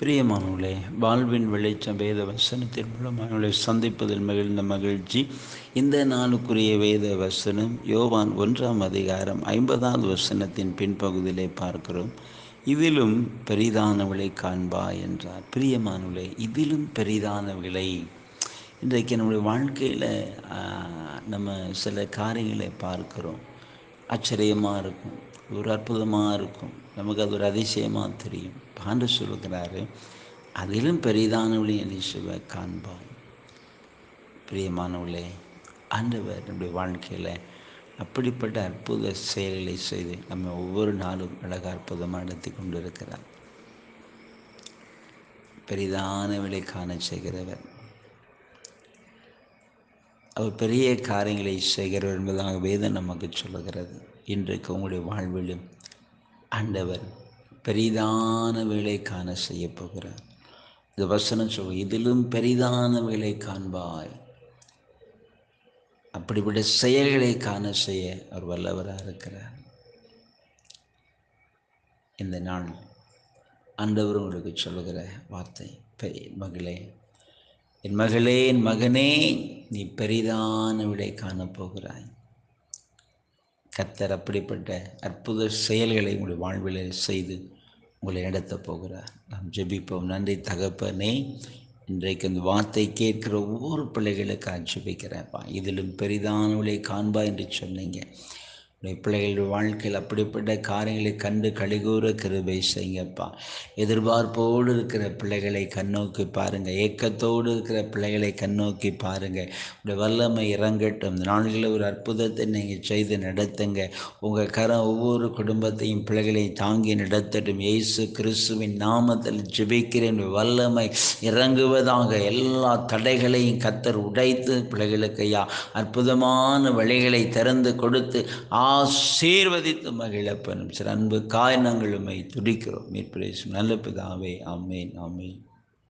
பிரியமானவர்களே, வாழ்வின் வெளிச்சம் வேத வசனத்தின் மூலமாக சந்திப்பதில் மகிழ்ந்த மகிழ்ச்சி. இந்த நாளுக்குரிய வேத வசனம் யோவான் 1 50 வசனத்தின் பின்பகுதியிலே பார்க்கிறோம். இதிலும் பெரிதானவளை காண்பாய் என்றார். பிரியமானவர்களே, இதிலும் பெரிதானவளை இன்றைக்கு நம்முடைய வாழ்க்கையில் நம்ம சில காரியங்களை பார்க்கிறோம். ஆச்சரியமாக இருக்கும், ஒரு அற்புதமாக இருக்கும், நமக்கு அது ஒரு அதிசயமாக தெரியும். ஆண்டவர் சொல்கிறாரு, அதிலும் பெரிதானவளை இயேசுவை காண்பாய். பிரியமானவர்களே, ஆண்டவர் நம்முடைய வாழ்க்கையில் அப்படிப்பட்ட அற்புத செயல்களை செய்து நம்ம ஒவ்வொரு நாளும் அழகாக அற்புதமாக நடத்தி கொண்டு இருக்கிறார். பெரிதானவளை காண செய்கிறவர், அவர் பெரிய காரியங்களை செய்கிறவர் என்பதாக வேதம் நமக்கு சொல்லுகிறது. இன்றைக்கு உங்களுடைய வாழ்விலும் ஆண்டவர் பெரிதான வேலை காண செய்ய போகிறார். இந்த வசனம் சொல்ல, இதிலும் பெரிதான வேலை காண்பாய். அப்படிப்பட்ட செயல்களை காண செய்ய அவர் வல்லவராக இருக்கிறார். இந்த நாள் ஆண்டவர் உங்களுக்கு சொல்லுகிற வார்த்தை, மகளே, என் மகளே, என் மகனே, நீ பெரிதான விடை காணப்போகிறாய். கர்த்தர் அப்படிப்பட்ட அற்புத செயல்களை உங்களுடைய வாழ்வில் செய்து உங்களை நடத்த போகிறார். நாம் ஜெபிப்போம். நன்றி தகப்பனே, இன்றைக்கு இந்த வார்த்தை கேட்கிற ஒவ்வொரு பிள்ளைகளுக்கு ஜெபிக்கிறேன்ப்பா. இதிலும் பெரிதானவளை காண்பா என்று சொன்னீங்க. பிள்ளைகளுடைய வாழ்க்கையில் அப்படிப்பட்ட காரியங்களை கண்டு கழிகூற கிருபை செய்யுங்கப்பா. எதிர்பார்ப்போடு இருக்கிற பிள்ளைகளை கண்ணோக்கி பாருங்கள். ஏக்கத்தோடு இருக்கிற பிள்ளைகளை கண்ணோக்கி பாருங்கள். உடைய வல்லமை இறங்கட்டும். இந்த நாளில் ஒரு அற்புதத்தை நீங்கள் செய்து நடத்துங்க. உங்கள் கரம் ஒவ்வொரு குடும்பத்தையும் பிள்ளைகளையும் தாங்கி நடத்தட்டும். இயேசு கிறிஸ்துவின் நாமத்தில் ஜெபிக்கிறேன். வல்லமை இறங்குவதாக. எல்லா தடைகளையும் கர்த்தர் உடைத்து பிள்ளைகளுக்கு அற்புதமான வழிகளை திறந்து கொடுத்து ஆசீர்வதித்து மகிழப்பனும் சில அன்பு காரணங்களுமை துடிக்கிறோம். மீட்பு நல்ல பிதாவே, ஆமேன், ஆமேன்.